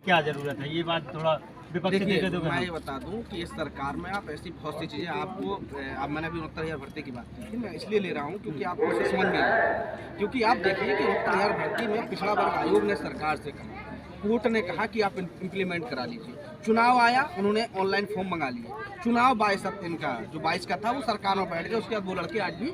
क्या जरूरत है? ये बात थोड़ा विपक्षी देखे तो मैं ये बता दूं कि इस सरकार में आप ऐसी बहुत सी चीज़ें आपको, अब मैंने अभी 69,000 भर्ती की बात की थी, मैं इसलिए ले रहा हूं क्योंकि आपको उसे समझ में आए। क्योंकि आप देखिए कि 69,000 भर्ती में पिछड़ा वर्ग आयोग ने सरकार से कहा, कोर्ट ने कहा कि आप इम्प्लीमेंट करा लीजिए। चुनाव आया, उन्होंने ऑनलाइन फॉर्म मंगा लिए। चुनाव 22 इनका जो 22 का था वो सरकार में बैठ गया, उसके बाद वो लड़के आज भी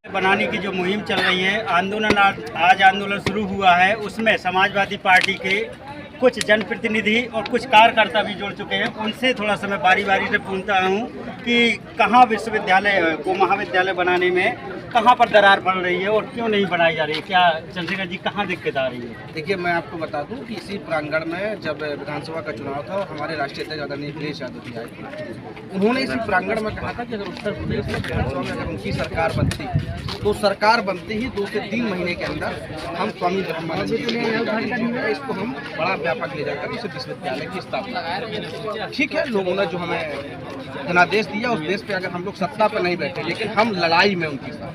बनाने की जो मुहिम चल रही है, आंदोलन आज आंदोलन शुरू हुआ है, उसमें समाजवादी पार्टी के कुछ जनप्रतिनिधि और कुछ कार्यकर्ता भी जुड़ चुके हैं। उनसे थोड़ा सा मैं बारी बारी से पूछता हूं कि कहां विश्वविद्यालय को महाविद्यालय बनाने में कहां पर दरार पड़ रही है और क्यों नहीं बनाई जा रही है? क्या चंद्रशेखर जी कहां दिक्कत आ रही है? देखिए, मैं आपको बता दूं कि इसी प्रांगण में जब विधानसभा का चुनाव था, हमारे राष्ट्रीय अध्यक्ष आदरणीय अखिलेश यादव जी आए थे। उन्होंने इसी प्रांगण में कहा था कि अगर उत्तर प्रदेश में विधानसभा में अगर उनकी सरकार बनती तो सरकार बनते ही 2 से 3 महीने के अंदर हम स्वामी ब्रह्मानंद जी इसको हम बड़ा व्यापक ले जाकर इस विश्वविद्यालय की स्थापना। ठीक है, लोगों ने जो हमें जनादेश दिया, उस देश पे अगर हम लोग सत्ता पर नहीं बैठे, लेकिन हम लड़ाई में उनके साथ,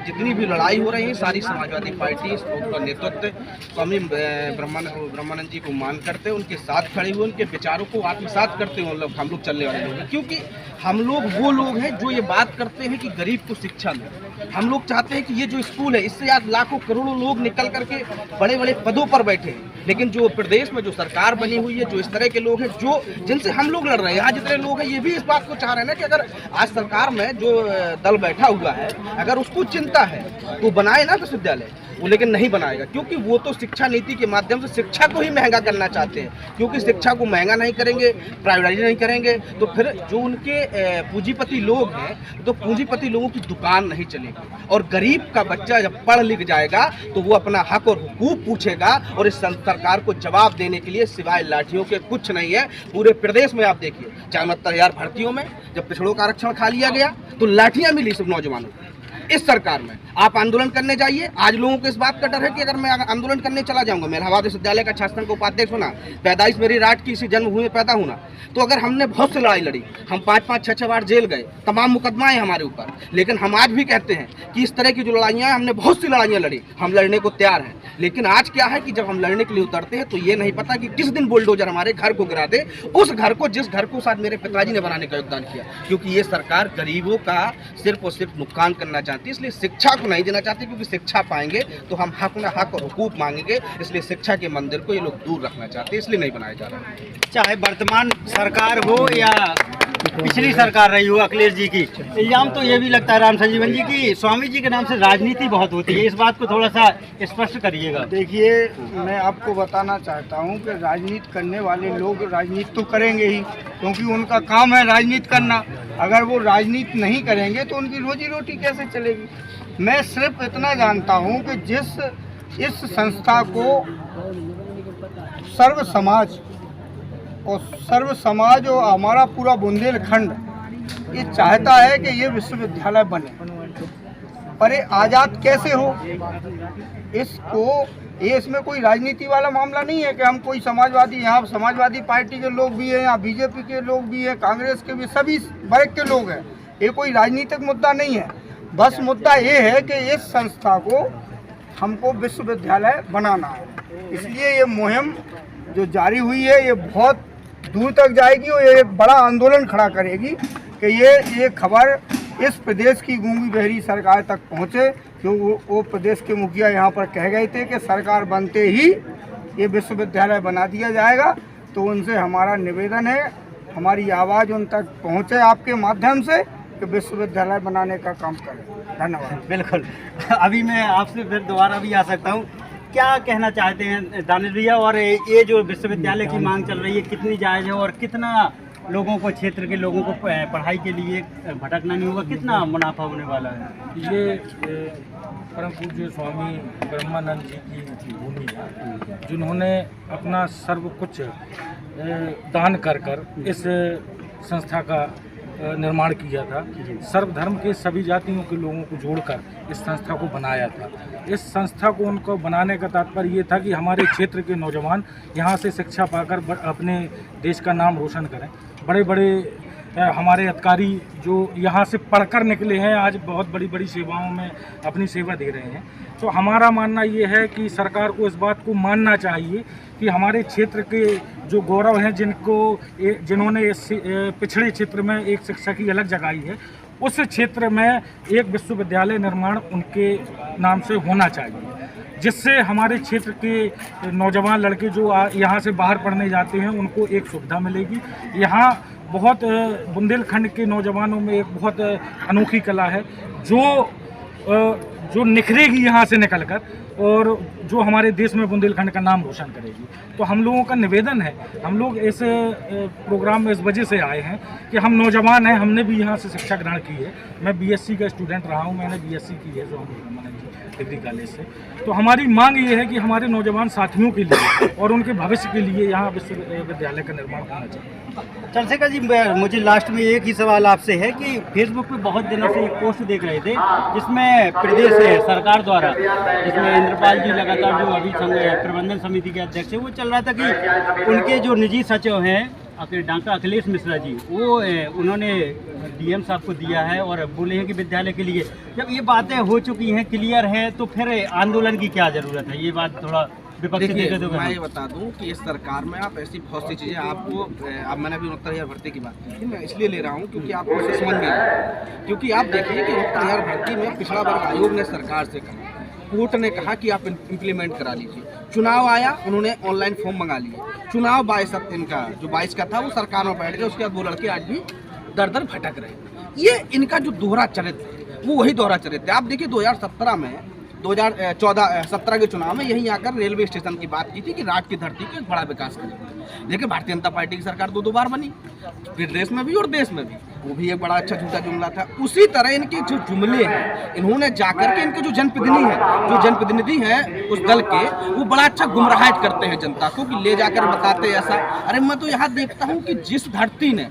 जितनी भी लड़ाई हो रही है सारी समाजवादी पार्टी उसका नेतृत्व स्वामी ब्रह्मानंद जी को मान करते, उनके साथ खड़े हुए, उनके विचारों को आत्मसात करते हुए हम लोग चलने वाले लोग हैं। क्योंकि हम लोग वो लोग हैं जो ये बात करते हैं कि गरीब को शिक्षा दो। हम लोग चाहते हैं कि ये जो स्कूल है, इससे आज लाखों करोड़ों लोग निकल करके बड़े बड़े पदों पर बैठे हैं। लेकिन जो प्रदेश में जो सरकार बनी हुई है, जो इस तरह के लोग हैं जो जिनसे हम लोग लड़ रहे हैं, आज जितने लोग हैं ये भी इस बात को चाह रहे हैं ना कि अगर आज सरकार में जो दल बैठा हुआ है, अगर उसको चिंता है तो बनाए ना विश्वविद्यालय, वो लेकिन नहीं बनाएगा। क्योंकि वो तो शिक्षा नीति के माध्यम से शिक्षा को ही महंगा करना चाहते हैं। क्योंकि शिक्षा को महंगा नहीं करेंगे, प्राइवेटाइज नहीं करेंगे, तो फिर जो उनके पूंजीपति लोग हैं, तो पूंजीपति लोगों की दुकान नहीं चलेगी। और गरीब का बच्चा जब पढ़ लिख जाएगा तो वो अपना हक और हुकूक पूछेगा, और इस सरकार को जवाब देने के लिए सिवाय लाठियों के कुछ नहीं है। पूरे प्रदेश में आप देखिए, 69,000 भर्तियों में जब पिछड़ों का आरक्षण खा लिया गया तो लाठियां मिली सब नौजवानों को। इस सरकार में आप आंदोलन करने जाइए, आज लोगों को इस बात का डर है कि अगर मैं आंदोलन करने चला जाऊंगा, मैं इलाहाबाद विश्वविद्यालय का छात्र संघ का उपाध्यक्ष होना, पैदाइश मेरी राट की इसी जन्मभूमि में पैदा होना, तो अगर हमने बहुत सी लड़ाई लड़ी, हम 5-5, 6-6 बार जेल गए, तमाम मुकदमाएं हमारे ऊपर, लेकिन हम आज भी कहते हैं कि इस तरह की जो लड़ाइयाँ हैं, हमने बहुत सी लड़ाइयाँ लड़ी, हम लड़ने को तैयार हैं। लेकिन आज क्या है कि जब हम लड़ने के लिए उतरते हैं तो ये नहीं पता कि किस दिन बुलडोजर हमारे घर को गिरा दे, उस घर को जिस घर को शायद मेरे पिताजी ने बनाने का योगदान किया। क्योंकि ये सरकार गरीबों का सिर्फ और सिर्फ नुकसान करना चाहती है, इसलिए शिक्षा को नहीं देना चाहती। क्योंकि शिक्षा पाएंगे तो हम हक और हुकूक मांगेंगे, इसलिए शिक्षा के मंदिर को ये लोग दूर रखना चाहते हैं, इसलिए नहीं बनाया जा रहा है। चाहे वर्तमान सरकार हो या पिछली सरकार रही हो अखिलेश जी की, इल्जाम तो ये भी लगता है राम संजीवन जी की स्वामी जी के नाम से राजनीति बहुत होती है। इस बात को थोड़ा सा स्पष्ट करिएगा। देखिए, मैं आपको बताना चाहता हूं कि राजनीति करने वाले लोग राजनीति तो करेंगे ही, क्योंकि उनका काम है राजनीति करना। अगर वो राजनीति नहीं करेंगे तो उनकी रोजी रोटी कैसे चलेगी? मैं सिर्फ इतना जानता हूं कि इस संस्था को सर्व समाज और हमारा पूरा बुंदेलखंड ये चाहता है कि ये विश्वविद्यालय बने, पर ये आज़ाद कैसे हो? इसमें कोई राजनीति वाला मामला नहीं है कि हम कोई समाजवादी, यहाँ समाजवादी पार्टी के लोग भी हैं, यहाँ बीजेपी के लोग भी हैं, कांग्रेस के भी, सभी वर्ग के लोग हैं। ये कोई राजनीतिक मुद्दा नहीं है। बस मुद्दा ये है कि इस संस्था को हमको विश्वविद्यालय बनाना है। इसलिए ये मुहिम जो जारी हुई है ये बहुत दूर तक जाएगी और ये एक बड़ा आंदोलन खड़ा करेगी कि ये खबर इस प्रदेश की गूंगी बहरी सरकार तक पहुँचे। क्यों वो प्रदेश के मुखिया यहाँ पर कह गए थे कि सरकार बनते ही ये विश्वविद्यालय बना दिया जाएगा। तो उनसे हमारा निवेदन है, हमारी आवाज़ उन तक पहुँचे आपके माध्यम से कि विश्वविद्यालय बनाने का काम करें। धन्यवाद। बिल्कुल, अभी मैं आपसे फिर दोबारा भी आ सकता हूँ। क्या कहना चाहते हैं दानिश भैया, और ये जो विश्वविद्यालय की मांग चल रही है कितनी जायज़ है और कितना लोगों को, क्षेत्र के लोगों को पढ़ाई के लिए भटकना नहीं होगा, कितना मुनाफा होने वाला है? ये परम पूज्य स्वामी ब्रह्मानंद जी की भूमि है, जिन्होंने अपना सर्व कुछ दान कर इस संस्था का निर्माण किया था। सर्वधर्म के सभी जातियों के लोगों को जोड़कर इस संस्था को बनाया था। इस संस्था को उनको बनाने का तात्पर्य ये था कि हमारे क्षेत्र के नौजवान यहाँ से शिक्षा पाकर अपने देश का नाम रोशन करें, बड़े बड़े हमारे अधिकारी जो यहाँ से पढ़कर निकले हैं, आज बहुत बड़ी बड़ी सेवाओं में अपनी सेवा दे रहे हैं। तो हमारा मानना ये है कि सरकार को इस बात को मानना चाहिए कि हमारे क्षेत्र के जो गौरव हैं, जिन्होंने इस पिछड़े क्षेत्र में एक शिक्षा की अलग जगाई है, उस क्षेत्र में एक विश्वविद्यालय निर्माण उनके नाम से होना चाहिए, जिससे हमारे क्षेत्र के नौजवान लड़के जो यहाँ से बाहर पढ़ने जाते हैं उनको एक सुविधा मिलेगी। यहाँ बहुत बुंदेलखंड के नौजवानों में एक बहुत अनोखी कला है जो निखरेगी यहाँ से निकलकर, और जो हमारे देश में बुंदेलखंड का नाम रोशन करेगी। तो हम लोगों का निवेदन है, हम लोग इस प्रोग्राम में इस वजह से आए हैं कि हम नौजवान हैं, हमने भी यहाँ से शिक्षा ग्रहण की है। मैं बीएससी का स्टूडेंट रहा हूँ, मैंने बीएससी की है जो डिग्री कॉलेज से। तो हमारी मांग ये है कि हमारे नौजवान साथियों के लिए और उनके भविष्य के लिए यहाँ विश्वविद्यालय का निर्माण होना चाहिए। चंद्रशेखर जी, मुझे लास्ट में एक ही सवाल आपसे है कि फेसबुक पे बहुत दिनों से एक पोस्ट देख रहे थे जिसमें प्रदेश सरकार द्वारा, जिसमें इंद्रपाल जी लगातार जो अभी प्रबंधन समिति के अध्यक्ष है, वो चल रहा था कि उनके जो निजी सचिव हैं डॉक्टर अखिलेश मिश्रा जी, वो उन्होंने डीएम साहब को दिया है और बोले हैं कि विद्यालय के लिए जब ये बातें हो चुकी हैं, क्लियर है, तो फिर आंदोलन की क्या ज़रूरत है? ये बात थोड़ा देखिए, मैं ये बता दूं कि इस सरकार में आप ऐसी बहुत सी चीज़ें आपको, अब मैंने अभी 69,000 भर्ती की बात की थी, मैं इसलिए ले रहा हूं क्योंकि आपको उससे समझ में आए। क्योंकि आप देखिए कि 69,000 भर्ती में पिछड़ा वर्ग आयोग ने सरकार से कहा, कोर्ट ने कहा कि आप इम्प्लीमेंट करा लीजिए। चुनाव आया, उन्होंने ऑनलाइन फॉर्म मंगा लिए। चुनाव 22 का था, वो सरकार में बैठ गए। उसके बाद वो लड़के आज भी दर दर भटक रहे। ये इनका जो दोहरा चरित्र है वो वही दोहरा चरित्र है। आप देखिए 2017 के चुनाव में यहीं आकर रेलवे स्टेशन की बात की थी कि राज की धरती के बड़ा विकास करेंगे। देखिए भारतीय जनता पार्टी की सरकार 2 बार बनी, प्रदेश में भी और देश में भी, वो भी एक बड़ा अच्छा झूठा जुमला था। उसी तरह इनके जो जुमले हैं, इन्होंने जाकर के इनके जो जनप्रतिनिधि हैं उस दल के, वो बड़ा अच्छा गुमराहट करते हैं जनता को कि ले जाकर बताते ऐसा। अरे मैं तो यहाँ देखता हूँ कि जिस धरती ने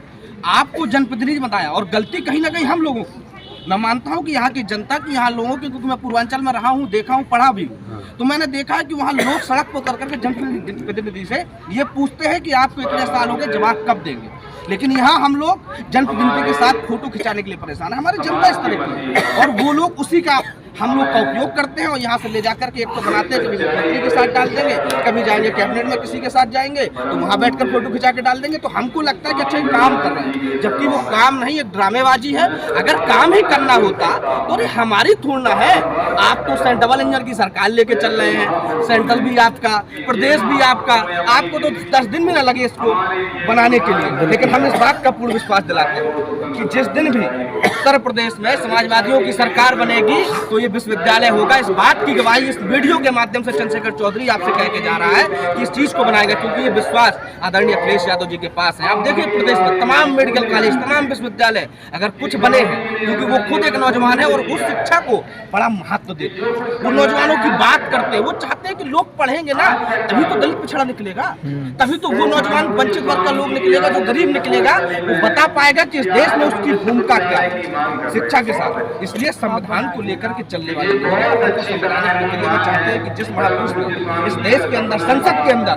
आपको जनप्रतिनिधि बताया, और गलती कहीं ना कहीं हम लोगों की, मैं मानता हूं कि यहाँ की जनता की, यहाँ लोगों की, क्योंकि मैं पूर्वांचल में रहा हूँ, देखा हूँ, पढ़ा भी हूँ, तो मैंने देखा है कि वहाँ लोग सड़क पर उतर करके जनप्रतिनिधि से ये पूछते हैं कि आपको इतने साल हो गए, जवाब कब देंगे। लेकिन यहाँ हम लोग जनप्रतिनिधि के साथ फोटो खिंचाने के लिए परेशान है। हमारी जनता इस तरह की है और वो लोग उसी का हम लोग का उपयोग करते हैं और यहाँ से ले जाकर के एक तो बनाते हैं, कभी मुख्यमंत्री के साथ डाल देंगे, कभी जाएंगे कैबिनेट में किसी के साथ जाएंगे तो वहाँ बैठकर फोटो खिंचा के डाल देंगे। तो हमको लगता है कि अच्छा काम कर रहे हैं, जबकि वो काम नहीं, एक ड्रामेबाजी है। अगर काम ही करना होता तो अरे हमारी थोड़ा है। आप तो डबल इंजन की सरकार लेके चल रहे हैं, सेंट्रल भी आपका, प्रदेश भी आपका, आपको तो 10 दिन भी ना लगे इसको बनाने के लिए। लेकिन हम इस बात का पूर्ण विश्वास दिलाते हैं कि जिस दिन भी उत्तर प्रदेश में समाजवादियों की सरकार बनेगी तो ये विश्वविद्यालय होगा। इस बात की गवाही इस वीडियो के माध्यम से चंद्रशेखर चौधरी आपसे कह के जा रहा है कि इस चीज को बनाएगा, क्योंकि ये विश्वास आदरणीय अखिलेश यादव जी के पास है। आप देखिए प्रदेश में तमाम मेडिकल कॉलेज, तमाम विश्वविद्यालय अगर कुछ बने हैं, क्योंकि वो खुद एक नौजवान है और उस शिक्षा को बड़ा महत्व देते हैं, वो नौजवानों की बात करते हैं, वो चाहते हैं कि लोग पढ़ेंगे ना तभी तो दलित पिछड़ा निकलेगा, तभी तो वो नौजवान वंचित वर्ग का लोग निकलेगा, जो गरीब निकलेगा, वो बता पाएगा कि इस देश में उसकी भूमिका क्या है शिक्षा के साथ। इसलिए संविधान को लेकर के चलने वाले लोग हैं, उनको संवैधानिक प्रक्रिया में चाहते हैं कि जिस महापुरुष ने इस देश के अंदर, संसद के अंदर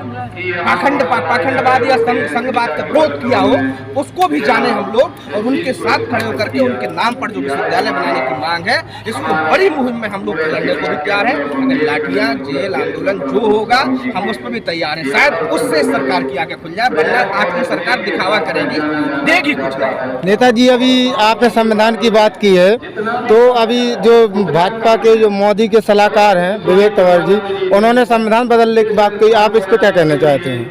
पाखंडवाद या संघवाद का विरोध किया हो, उसको भी जाने हम लोग और उनके साथ खड़े होकर के उनके नाम पर जो विश्वविद्यालय बनाने की मांग है, इसको बड़ी मुहिम में हम लोग लड़ने को भी तैयार हैं। अगर लाठियां, जेल, आंदोलन जो होगा हम उस पर भी तैयार हैं। शायद उससे सरकार की आंखें खुल जाए, वरना आपकी सरकार दिखावा करेगी, देगी कुछ नहीं। नेताजी, अभी आपने संविधान की बात की है, तो अभी जो भाजपा के जो मोदी के सलाहकार हैं विवेक तंवर जी, उन्होंने संविधान बदलने की बात कही, आप इस पर क्या कहना चाहते हैं?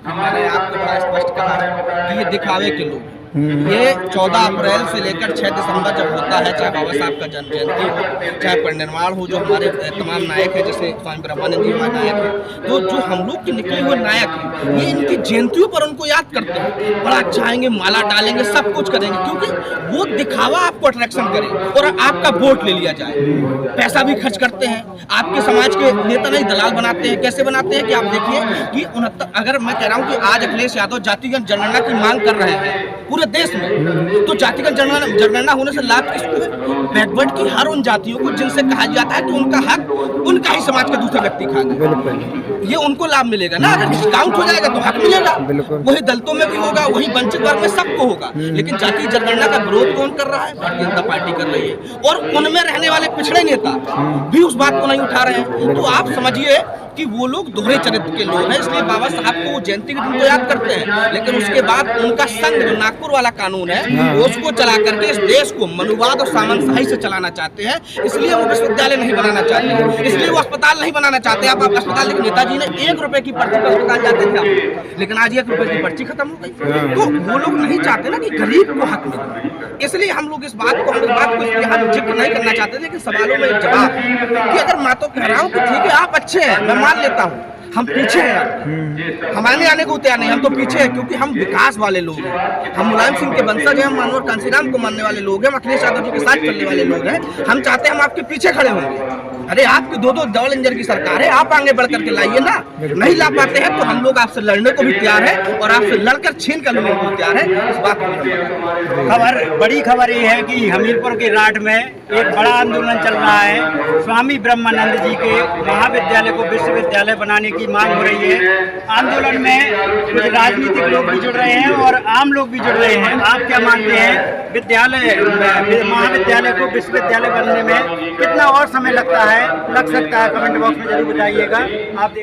मैंने आपको बड़ा स्पष्ट कहा कि ये दिखावे के लोग, ये 14 अप्रैल से लेकर 6 दिसंबर जब होता है, चाहे बाबा साहब का जन्म जयंती हो, चाहे परिनिर्वाण हो, जो हमारे तमाम नायक हैं, जैसे स्वामी ब्रह्मानंद जी हमारे नायक हैं, तो जो हम लोग के निकले हुए नायक हैं, ये इनकी जयंतियों पर उनको याद करते हैं, बड़ा अच्छा आएंगे, माला डालेंगे, सब कुछ करेंगे, क्योंकि वो दिखावा आपको अट्रैक्शन करे और आपका वोट ले लिया जाए। पैसा भी खर्च करते हैं, आपके समाज के नेता नहीं दलाल बनाते हैं। कैसे बनाते हैं कि आप देखिए कि 69, अगर मैं कह रहा हूँ कि आज अखिलेश यादव जातिगत जनगणना की मांग कर रहे हैं, पूरे पूरे देश में, तो जातिगत जनगणना होने से लाभ किसको है? बैकवर्ड की हर उन जातियों को जिनसे कहा जाता है कि उनका हक उनका ही समाज के दूसरे व्यक्ति खा गए, ये उनको लाभ मिलेगा ना। अगर डिस्काउंट हो जाएगा तो हक मिलेगा, वही दलितों में भी होगा, वही वंचित वर्ग में सबको होगा। लेकिन जाति जनगणना का विरोध कौन कर रहा है? भारतीय जनता पार्टी कर रही है, और उनमें रहने वाले पिछड़े नेता भी उस बात को नहीं उठा रहे हैं। तो आप समझिए कि वो लोग दोहरे चरित्र के लोग हैं, इसलिए बाबा साहब को वो जयंती के दिन तो याद करते हैं, लेकिन उसके बाद उनका संघ जो नागपुर वाला कानून है उसको चला करके इस देश को मनुवाद और सामंतशाही से चलाना चाहते हैं। इसलिए वो विश्वविद्यालय नहीं बनाना चाहते हैं, इसलिए वो अस्पताल नहीं बनाना चाहते। आप अस्पताल, लेकिन नेताजी ने 1 रुपए की पर्ची पर अस्पताल जाते थे आप, लेकिन आज 1 रुपए की पर्ची खत्म हो गई। तो वो लोग नहीं चाहते ना कि गरीब को हक मिले, इसलिए हम लोग इस बात को यहाँ जिक्र नहीं करना चाहते। लेकिन सवालों में जवाब कि अगर मैं तो कह रहा हूँ कि ठीक है आप अच्छे हैं, मैं मान लेता हूँ, हम पीछे हैं, हमारे आने को तैयार नहीं, हम तो पीछे हैं क्योंकि हम विकास वाले लोग हैं, हम मुलायम सिंह के वंशज हैं, हम मनोहर कांशीराम को मानने वाले लोग हैं, हम अखिलेश यादव जी के साथ चलने वाले लोग हैं। हम चाहते हैं हम आपके पीछे खड़े होंगे। अरे आपकी 2-2 डबल इंजन की सरकार है, आप आगे बढ़ करके लाइए ना। नहीं ला पाते हैं तो हम लोग आपसे लड़ने को भी तैयार है और आपसे लड़कर छीन कर लेने को तैयार है। इस बात को बड़ी खबर ये है कि हमीरपुर के राठ में एक बड़ा आंदोलन चल रहा है। स्वामी ब्रह्मानंद जी के महाविद्यालय को विश्वविद्यालय बनाने की मांग हो रही है। आंदोलन में कुछ राजनीतिक लोग भी जुड़ रहे हैं और आम लोग भी जुड़ रहे हैं। आप क्या मानते हैं, महाविद्यालय को विश्वविद्यालय बनने में कितना और समय लग सकता है? कमेंट बॉक्स में जरूर बताइएगा। आप